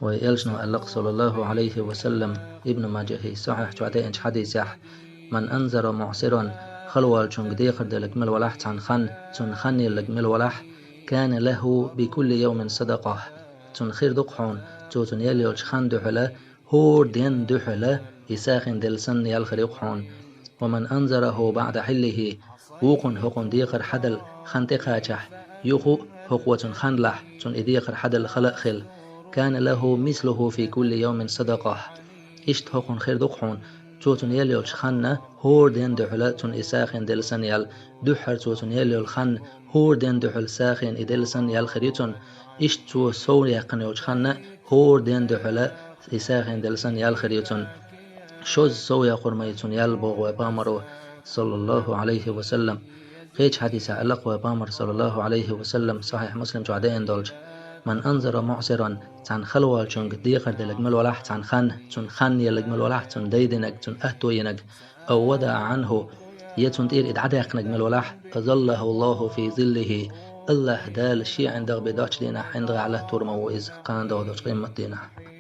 ويلشنا ألق صلى الله عليه وسلم ابن ماجه صحيح جعده إنش حديث يح من أنذر معسرا خلوال شنق ديقر دلك مل ولح عن خن تن خني لك مل ولح كان له بكل يوم صدقة تن خير دقحون توتن يليولش خن دحلة هور دين دحلة يساخن دلسن يالخريقحون ومن أنذره بعد حله وقن هقن ديقر حدل خنتقاچح يخو هقوة خنلح تن إديقر حدل خلق خل كان له مثله في كل يوم صدقة إشت هقن خير دقحون توتن يليول خن هور دين دحل تن إساخن دلسن يال دحر توتن يليول خن هور دين دحل ساخن إدلسن يال خريتن إشت تو سور يقن خن هور دين دحل إساخن دلسن يال خريتن شوز سويا قرميتن يال بوغ وبامرو صلى الله عليه وسلم قيش حديث ألق وبامر صلى الله عليه وسلم صحيح مسلم جعدين دولج من أنذر معسرا تن خلوال شنق ديقر دلق مل ولح تن خن يلق مل ولح تن ديدنك تن أهتو ينق أو ودع عنه يتن تير إدعدق نجمل ولح أظله الله في ظله الله دال شيء عندك بداش دينا عندك على تورمو إذ قان دودش قيمة دينا